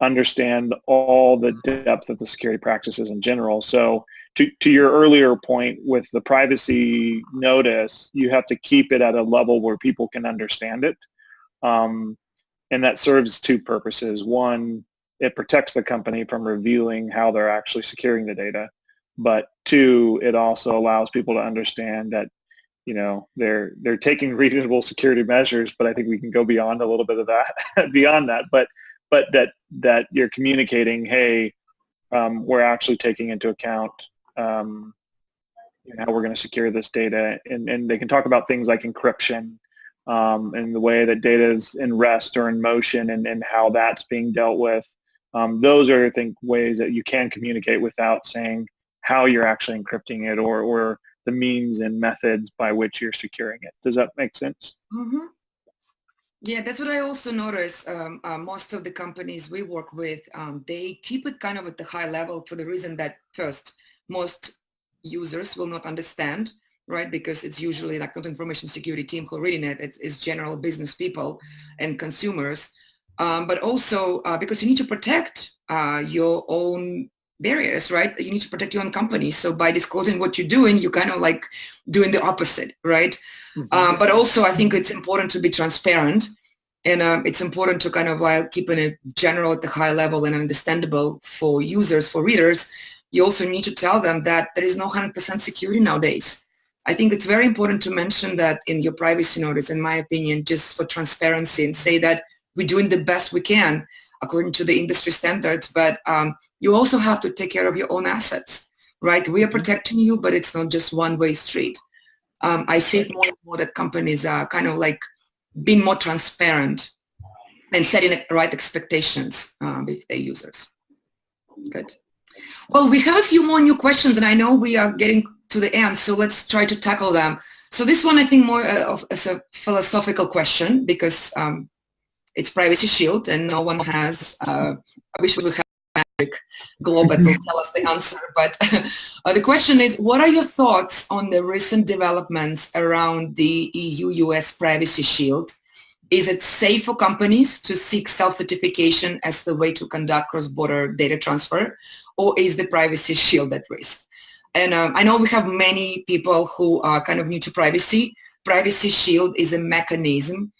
understand all the depth of the security practices in general. So to your earlier point with the privacy notice, you have to keep it at a level where people can understand it. And that serves two purposes. One, it protects the company from revealing how they're actually securing the data. But two, it also allows people to understand that, you know, they're taking reasonable security measures, but I think we can go beyond a little bit of that, beyond that. But that you're communicating, hey, we're actually taking into account how we're going to secure this data, and they can talk about things like encryption and the way that data is in rest or in motion and how that's being dealt with. Those are, I think, ways that you can communicate without saying how you're actually encrypting it or the means and methods by which you're securing it. Does that make sense? Mm-hmm. Yeah, that's what I also noticed. Most of the companies we work with, they keep it kind of at the high level for the reason that first, most users will not understand, right? Because it's usually like not information security team who are reading it. It's general business people and consumers. But also because you need to protect your own barriers, right? You need to protect your own company. So by disclosing what you're doing, you're kind of like doing the opposite, right? Mm-hmm. But also I think it's important to be transparent, and it's important to kind of, while keeping it general at the high level and understandable for users, for readers, you also need to tell them that there is no 100% security nowadays. I think it's very important to mention that in your privacy notice, in my opinion, just for transparency, and say that we're doing the best we can according to the industry standards, but you also have to take care of your own assets, right? We are protecting you, but it's not just one-way street. I see it more and more that companies are kind of like being more transparent and setting the right expectations with their users. Good. Well, we have a few more new questions, and I know we are getting to the end, so let's try to tackle them. So this one, I think, more as a philosophical question, because it's Privacy Shield, and no one has, I wish we had globe that will tell us the answer. But the question is, what are your thoughts on the recent developments around the EU-US Privacy Shield? Is it safe for companies to seek self-certification as the way to conduct cross-border data transfer, or is the Privacy Shield at risk? And I know we have many people who are kind of new to privacy. Privacy Shield is a mechanism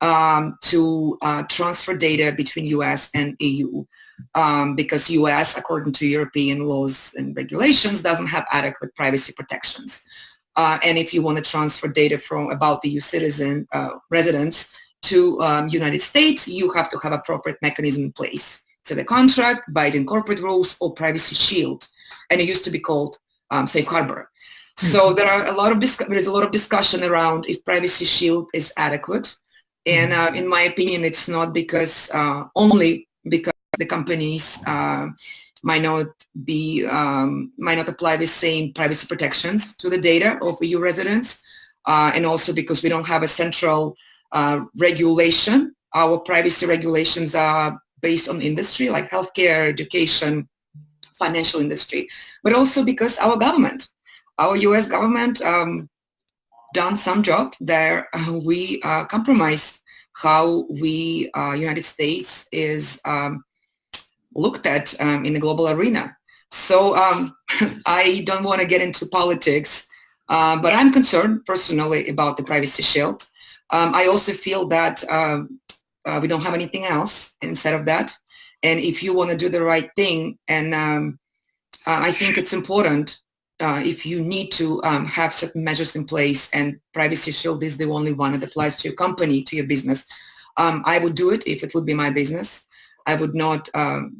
to transfer data between US and EU because US, according to European laws and regulations, doesn't have adequate privacy protections. And if you want to transfer data from about the EU citizen residents to United States, you have to have appropriate mechanism in place. So the contract, Biden corporate rules, or Privacy Shield, and it used to be called Safe Harbor. So there is a lot of discussion around if Privacy Shield is adequate, and in my opinion, it's not, because only because the companies might not apply the same privacy protections to the data of EU residents, and also because we don't have a central regulation. Our privacy regulations are based on industry like healthcare, education, financial industry, but also because our US government done some job there. We compromise how we, United States, is looked at in the global arena. So I don't want to get into politics, but I'm concerned personally about the Privacy Shield. I also feel that we don't have anything else instead of that. And if you want to do the right thing, and I think it's important, if you need to have certain measures in place, and Privacy Shield is the only one that applies to your company, to your business, I would do it if it would be my business. I would not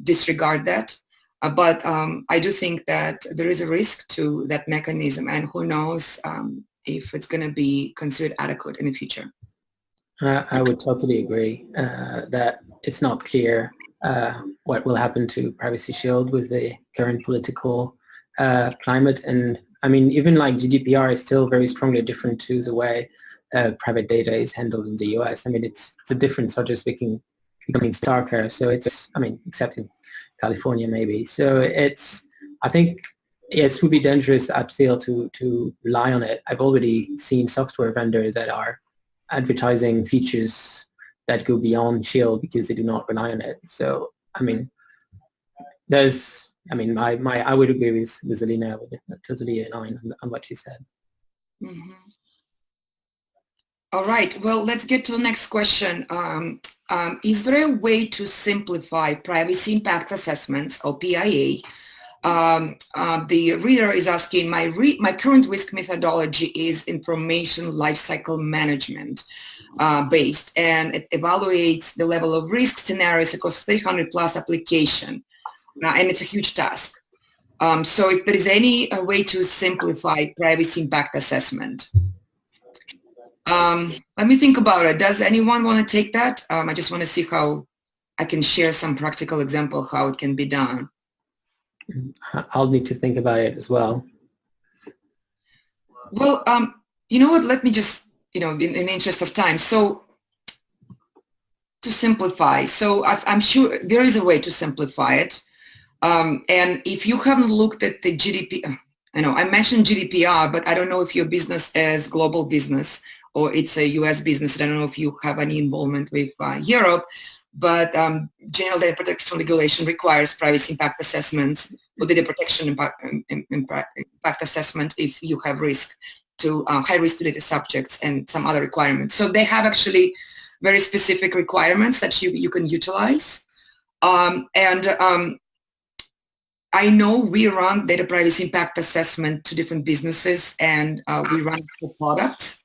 disregard that. But I do think that there is a risk to that mechanism, and who knows if it's going to be considered adequate in the future. I would totally agree that it's not clear what will happen to Privacy Shield with the current political climate. And I mean, even like GDPR is still very strongly different to the way private data is handled in the US. I mean, it's a different subject becoming starker. So it's, I mean, except in California maybe. So it's, I think, yes, it would be dangerous, I'd feel, to rely on it. I've already seen software vendors that are advertising features that go beyond Shield because they do not rely on it. So, I mean, I would agree with Elena. I would totally align on what she said. Mm-hmm. All right. Well, let's get to the next question. Is there a way to simplify privacy impact assessments, or PIA? The reader is asking, my current risk methodology is information lifecycle management based, and it evaluates the level of risk scenarios across 300 plus application. And it's a huge task. So if there is any way to simplify privacy impact assessment, let me think about it. Does anyone want to take that? I just want to see how I can share some practical example how it can be done. I'll need to think about it as well. Well, you know what? Let me just, in the interest of time. So to simplify, so I'm sure there is a way to simplify it. And if you haven't looked at the GDPR, I mentioned GDPR, but I don't know if your business is global business or it's a US business. I don't know if you have any involvement with Europe, but General Data Protection Regulation requires privacy impact assessments or data protection impact assessment if you have risk to high risk to data subjects and some other requirements. So they have actually very specific requirements that you can utilize. I know we run data privacy impact assessment to different businesses, and we run for products.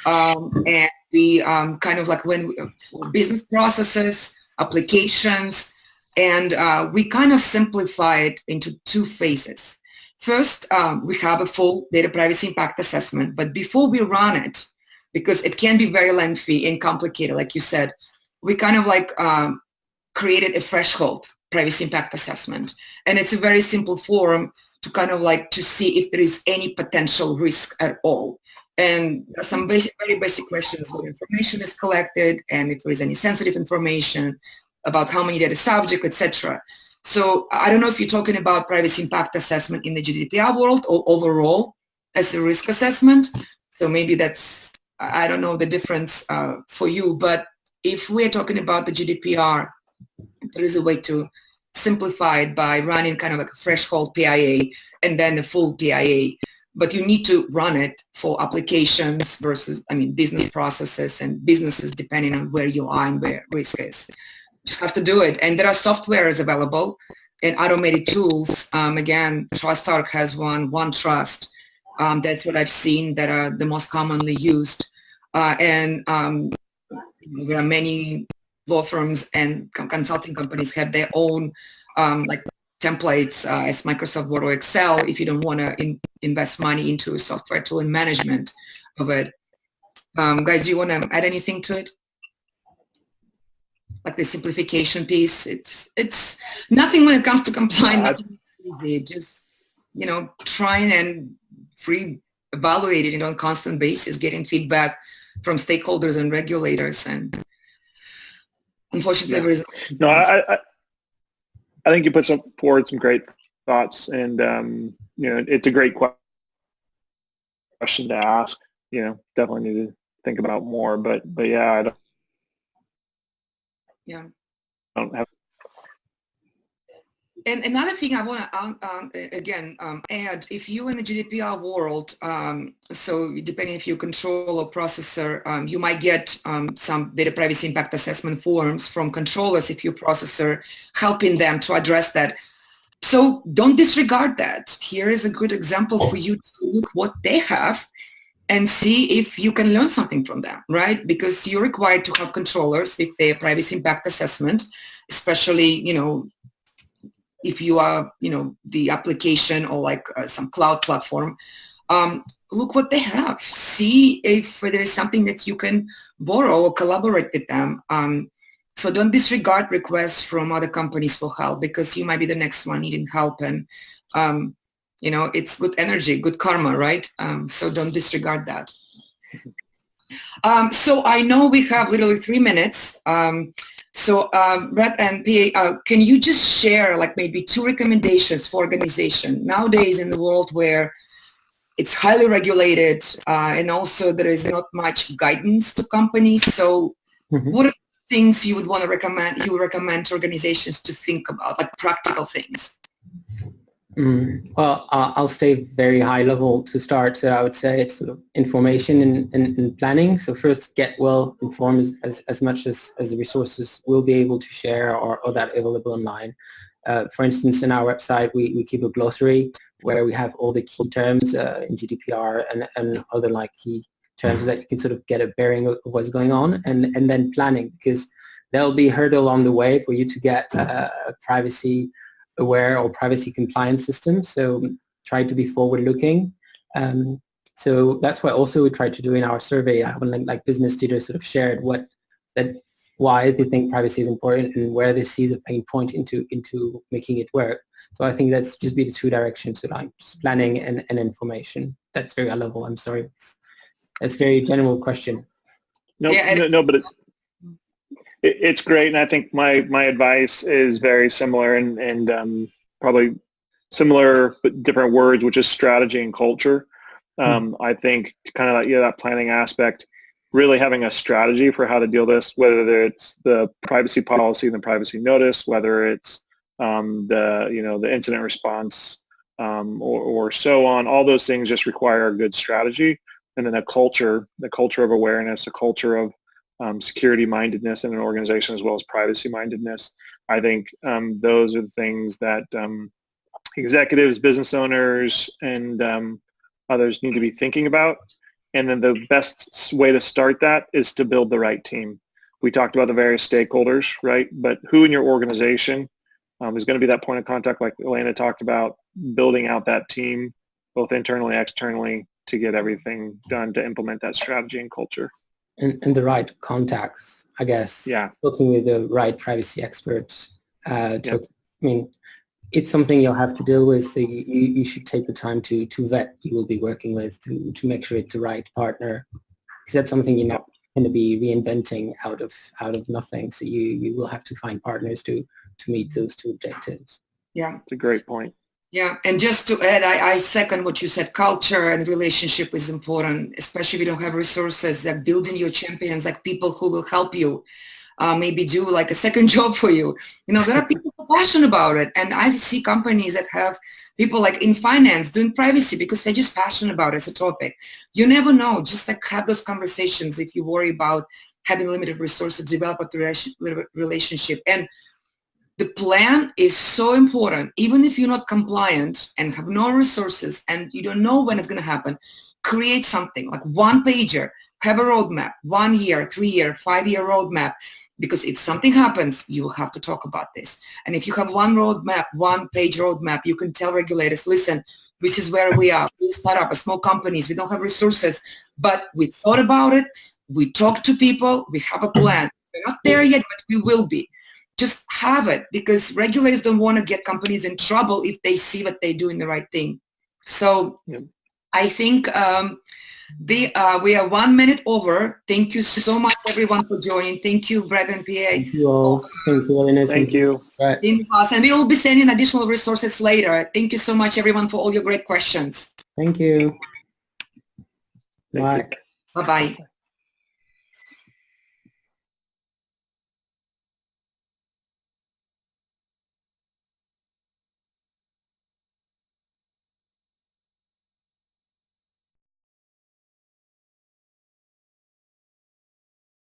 And we kind of like for business processes, applications, and we kind of simplify it into two phases. First, we have a full data privacy impact assessment, but before we run it, because it can be very lengthy and complicated, like you said, we kind of like created a threshold privacy impact assessment. And it's a very simple form to kind of like to see if there is any potential risk at all. And some very basic questions, what information is collected, and if there is any sensitive information about how many data subject, etc. So I don't know if you're talking about privacy impact assessment in the GDPR world or overall as a risk assessment. So maybe that's, I don't know the difference for you, but if we're talking about the GDPR, there is a way to simplify it by running kind of like a threshold PIA and then a full PIA. But you need to run it for applications versus, business processes and businesses depending on where you are and where risk is. Just have to do it. And there are softwares available and automated tools. Again, TrustArc has OneTrust. That's what I've seen that are the most commonly used. There are many law firms and consulting companies have their own like templates as Microsoft Word or Excel if you don't want to invest money into a software tool and management of it. Guys, do you want to add anything to it? Like the simplification piece, it's nothing when it comes to compliance. Nothing easy. Just trying and evaluate it on a constant basis, getting feedback from stakeholders and regulators, and unfortunately, there is no. I think you put forward some great thoughts, and it's a great question to ask. Definitely need to think about more, but yeah, I don't. Yeah. Don't have. And another thing I want to add, if you in the GDPR world, so depending if you control or processor, you might get some data privacy impact assessment forms from controllers if you're processor, helping them to address that. So don't disregard that. Here is a good example for you to look what they have and see if you can learn something from them, right? Because you're required to help controllers if they privacy impact assessment, especially, if you are, the application or like some cloud platform. Look what they have. See if there is something that you can borrow or collaborate with them. So don't disregard requests from other companies for help because you might be the next one needing help. And it's good energy, good karma, right? So don't disregard that. So I know we have literally 3 minutes. So Bret and PA, can you just share like maybe 2 recommendations for organization nowadays in the world where it's highly regulated and also there is not much guidance to companies. So what are things you would want to recommend, to organizations to think about, like practical things? Well, I'll stay very high level to start. So I would say it's sort of information and planning. So first get well informed as much as the resources will be able to share or that available online. For instance, in our website, we keep a glossary where we have all the key terms in GDPR and other like key terms that you can sort of get a bearing of what's going on, and then planning, because there'll be a hurdle on the way for you to get privacy aware or privacy compliance system. So try to be forward looking. So that's what also we tried to do in our survey when like business leaders sort of shared why they think privacy is important and where they see the pain point into making it work. So I think that's just be the 2 directions, so like just planning and information. That's very high level. I'm sorry. That's a very general question. No, but it's great, and I think my advice is very similar and probably similar but different words, which is strategy and culture. I think kind of like that planning aspect, really having a strategy for how to deal with this, whether it's the privacy policy and the privacy notice, whether it's the incident response or so on. All those things just require a good strategy, and then the culture of awareness, a culture of security mindedness in an organization as well as privacy mindedness. I think those are the things that executives, business owners, and others need to be thinking about. And then the best way to start that is to build the right team. We talked about the various stakeholders, right? But who in your organization is going to be that point of contact, like Elena talked about, building out that team, both internally and externally, to get everything done to implement that strategy and culture. And the right contacts, I guess. Yeah. Working with the right privacy experts. It's something you'll have to deal with. So you should take the time to vet you will be working with to make sure it's the right partner, because that's something you're not going to be reinventing out of nothing. So you will have to find partners to to meet those two objectives. Yeah. It's a great point. Yeah, and just to add, I second what you said. Culture and relationship is important, especially if you don't have resources. Like building your champions, like people who will help you, maybe do like a second job for you. You know, there are people who are passionate about it, and I see companies that have people like in finance doing privacy because they're just passionate about it as a topic. You never know. Just like have those conversations if you worry about having limited resources, develop a relationship. And the plan is so important. Even if you're not compliant and have no resources and you don't know when it's going to happen, create something like one pager, have a roadmap, 1 year, 3 year, 5 year roadmap. Because if something happens, you will have to talk about this. And if you have one roadmap, one page roadmap, you can tell regulators, listen, this is where we are. We start up as small companies. We don't have resources, but we thought about it. We talked to people. We have a plan. We're not there yet, but we will be. Just have it, because regulators don't want to get companies in trouble if they see that they're doing the right thing. So I think we are 1 minute over. Thank you so much, everyone, for joining. Thank you, Bret and Pierre. Thank you all. Thank you, Elena. Thank you. Right. And we will be sending additional resources later. Thank you so much, everyone, for all your great questions. Thank you. Thank Bye. you. Bye-bye.